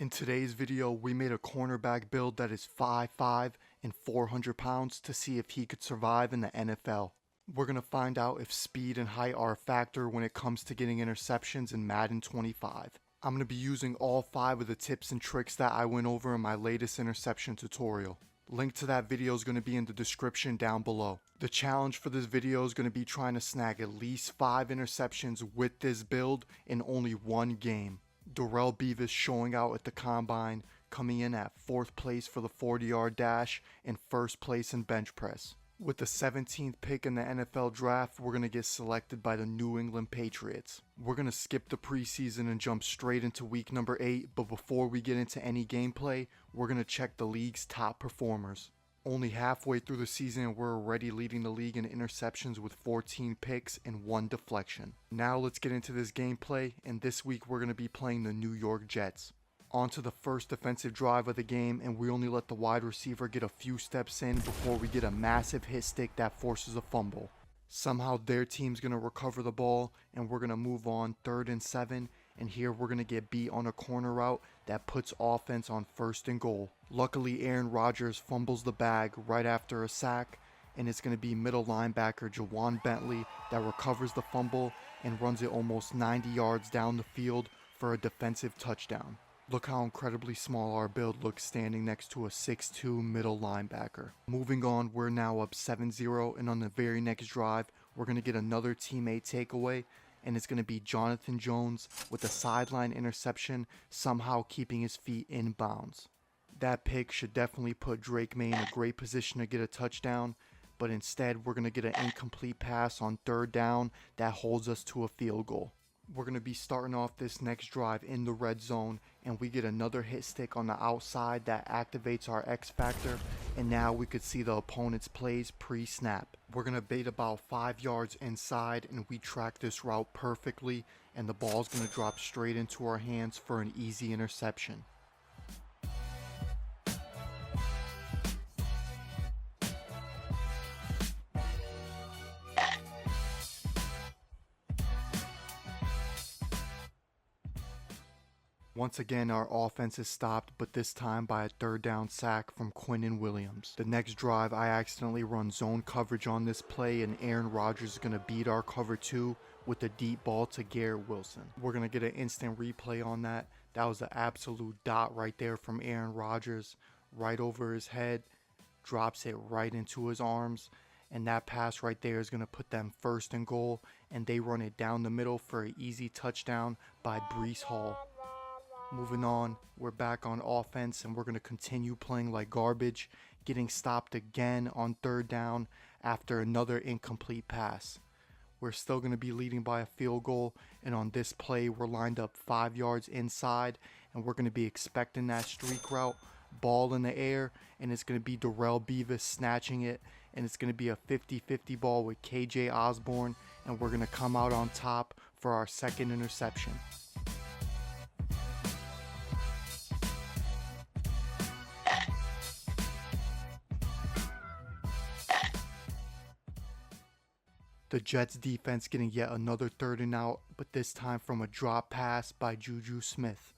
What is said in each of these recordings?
In today's video, we made a cornerback build that is 5'5" and 400 pounds to see if he could survive in the NFL. We're going to find out if speed and height are a factor when it comes to getting interceptions in Madden 25. I'm going to be using all 5 of the tips and tricks that I went over in my latest interception tutorial. Link to that video is going to be in the description down below. The challenge for this video is going to be trying to snag at least 5 interceptions with this build in only one game. Darrell Beavis showing out at the combine, coming in at 4th place for the 40-yard dash and 1st place in bench press. With the 17th pick in the NFL draft, we're going to get selected by the New England Patriots. We're going to skip the preseason and jump straight into week number 8, but before we get into any gameplay, we're going to check the league's top performers. Only halfway through the season, we're already leading the league in interceptions with 14 picks and 1 deflection. Now let's get into this gameplay, and this week we're going to be playing the New York Jets. On to the first defensive drive of the game, and we only let the wide receiver get a few steps in before we get a massive hit stick that forces a fumble. Somehow their team's going to recover the ball, and we're going to move on 3rd and 7, and here we're going to get beat on a corner route that puts offense on 1st and goal. Luckily, Aaron Rodgers fumbles the bag right after a sack, and it's going to be middle linebacker Jawan Bentley that recovers the fumble and runs it almost 90 yards down the field for a defensive touchdown. Look how incredibly small our build looks standing next to a 6'2" middle linebacker. Moving on, we're now up 7-0, and on the very next drive, we're going to get another teammate takeaway, and it's going to be Jonathan Jones with a sideline interception, somehow keeping his feet in bounds. That pick should definitely put Drake May in a great position to get a touchdown, but instead we're going to get an incomplete pass on 3rd down that holds us to a field goal. We're going to be starting off this next drive in the red zone, and we get another hit stick on the outside that activates our X factor, and now we could see the opponent's plays pre-snap. We're going to bait about 5 yards inside, and we track this route perfectly, and the ball's going to drop straight into our hands for an easy interception. Once again, our offense is stopped, but this time by a 3rd down sack from Quinnen Williams. The next drive, I accidentally run zone coverage on this play, and Aaron Rodgers is going to beat our cover 2 with a deep ball to Garrett Wilson. We're going to get an instant replay on that. That was an absolute dot right there from Aaron Rodgers, right over his head, drops it right into his arms, and that pass right there is going to put them 1st and goal, and they run it down the middle for an easy touchdown by Breece Hall. Moving on, we're back on offense, and we're going to continue playing like garbage, getting stopped again on 3rd down after another incomplete pass. We're still going to be leading by a field goal, and on this play we're lined up 5 yards inside, and we're going to be expecting that streak route, ball in the air, and it's going to be Darrell Beavis snatching it, and it's going to be a 50-50 ball with KJ Osborne, and we're going to come out on top for our 2nd interception. The Jets defense getting yet another 3rd and out, but this time from a drop pass by Juju Smith.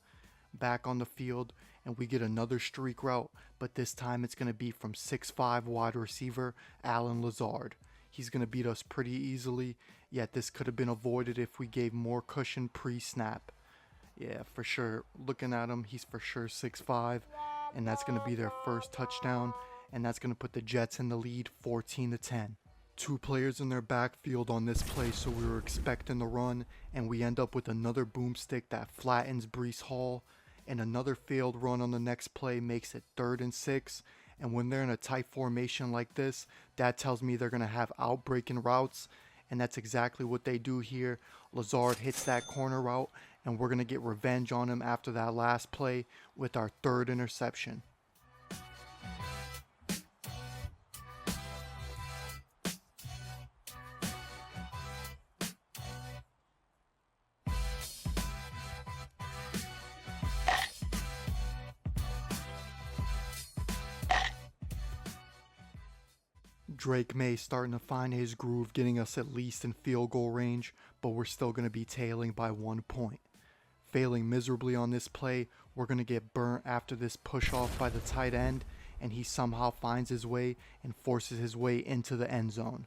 Back on the field, and we get another streak route, but this time it's going to be from 6'5" wide receiver Allen Lazard. He's going to beat us pretty easily, yet this could have been avoided if we gave more cushion pre-snap. Yeah, for sure. Looking at him, he's for sure 6'5", and that's going to be their first touchdown, and that's going to put the Jets in the lead 14-10. 2 players in their backfield on this play, so we were expecting the run, and we end up with another boomstick that flattens Breece Hall, and another failed run on the next play makes it 3rd and 6, and when they're in a tight formation like this, that tells me they're going to have outbreaking routes, and that's exactly what they do here. Lazard hits that corner route, and we're going to get revenge on him after that last play with our 3rd interception. Drake May starting to find his groove, getting us at least in field goal range, but we're still going to be tailing by 1 point. Failing miserably on this play, we're going to get burnt after this push off by the tight end, and he somehow finds his way and forces his way into the end zone.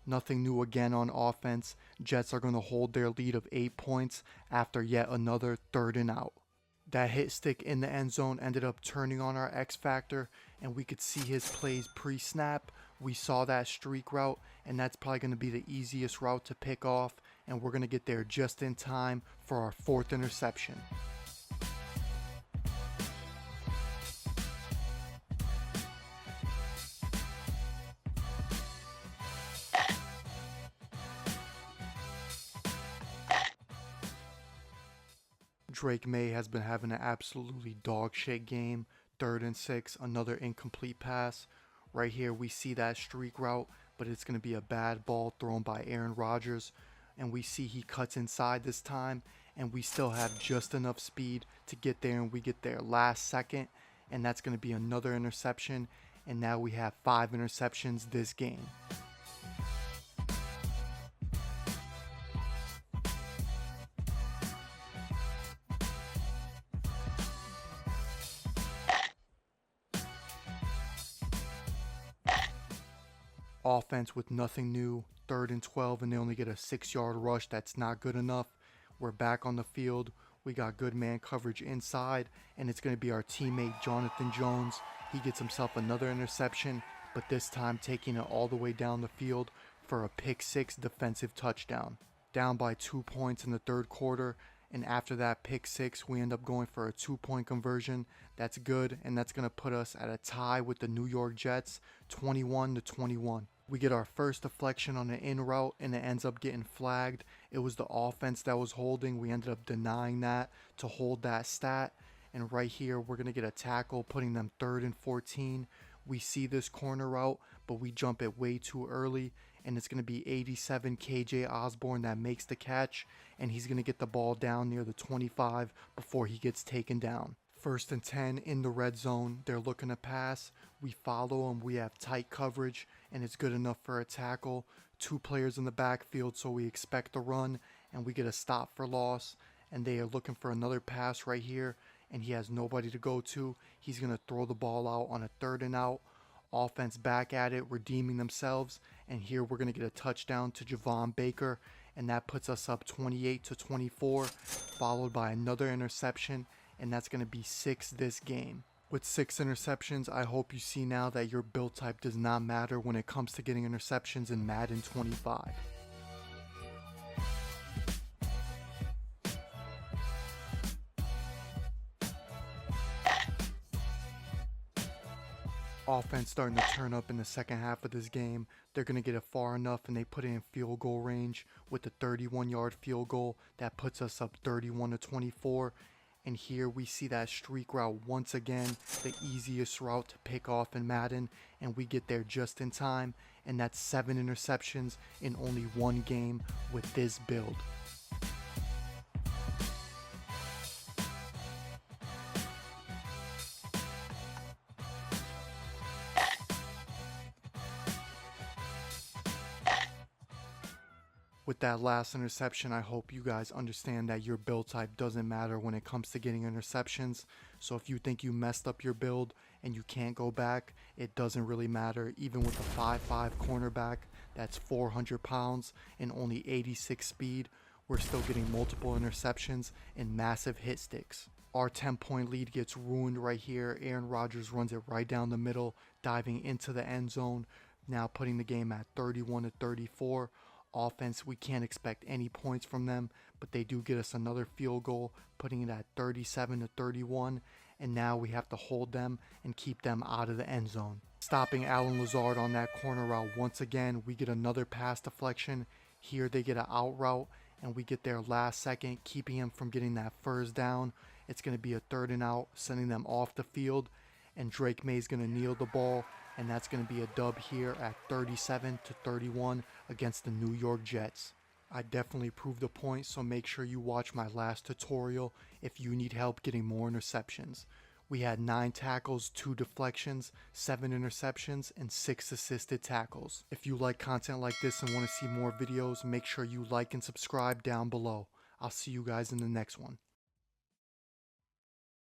Nothing new again on offense. Jets are going to hold their lead of 8 points after yet another 3rd and out. That hit stick in the end zone ended up turning on our X factor, and we could see his plays pre-snap. We saw that streak route, and that's probably going to be the easiest route to pick off, and we're going to get there just in time for our 4th interception. Drake May has been having an absolutely dog shit game. 3rd and 6, another incomplete pass. Right here we see that streak route, but it's going to be a bad ball thrown by Aaron Rodgers. And we see he cuts inside this time, and we still have just enough speed to get there, and we get there last second, and that's going to be another interception. And now we have 5 interceptions this game. Offense with nothing new, 3rd and 12, and they only get a 6-yard rush. That's not good enough. We're back on the field. We got good man coverage inside, and it's going to be our teammate Jonathan Jones. He gets himself another interception, but this time taking it all the way down the field for a pick 6 defensive touchdown. Down by 2 points in the 3rd quarter, and after that pick 6, we end up going for a 2-point conversion. That's good, and that's going to put us at a tie with the New York Jets, 21-21. We get our first deflection on an in route, and it ends up getting flagged. It was the offense that was holding. We ended up denying that to hold that stat. And right here, we're going to get a tackle, putting them 3rd and 14. We see this corner route, but we jump it way too early. And it's going to be 87 KJ Osborne that makes the catch. And he's going to get the ball down near the 25 before he gets taken down. 1st and 10 in the red zone. They're looking to pass. We follow them. We have tight coverage, and it's good enough for a tackle. 2 players in the backfield, so we expect the run, and we get a stop for loss. And they are looking for another pass right here, and he has nobody to go to. He's going to throw the ball out on a 3rd and out. Offense back at it, redeeming themselves, and here we're going to get a touchdown to Javon Baker, and that puts us up 28-24, followed by another interception, and that's going to be 6 this game. With 6 interceptions, I hope you see now that your build type does not matter when it comes to getting interceptions in Madden 25. Offense starting to turn up in the second half of this game. They're going to get it far enough, and they put it in field goal range with the 31-yard field goal. That puts us up 31-24. And here we see that streak route once again, the easiest route to pick off in Madden, and we get there just in time, and that's 7 interceptions in only 1 game with this build. With that last interception, I hope you guys understand that your build type doesn't matter when it comes to getting interceptions. So if you think you messed up your build and you can't go back, it doesn't really matter. Even with a 5'5" cornerback that's 400 pounds and only 86 speed, we're still getting multiple interceptions and massive hit sticks. Our 10-point lead gets ruined right here. Aaron Rodgers runs it right down the middle, diving into the end zone, now putting the game at 31-34. Offense, we can't expect any points from them, but they do get us another field goal, putting it at 37-31, and now we have to hold them and keep them out of the end zone. Stopping Allen Lazard on that corner route once again, we get another pass deflection. Here they get an out route, and we get there last second, keeping him from getting that first down. It's going to be a 3rd and out, sending them off the field, and Drake May's going to kneel the ball, and that's going to be a dub here at 37-31 against the New York Jets. I definitely proved the point, so make sure you watch my last tutorial if you need help getting more interceptions. We had 9 tackles, 2 deflections, 7 interceptions, and 6 assisted tackles. If you like content like this and want to see more videos, make sure you like and subscribe down below. I'll see you guys in the next one.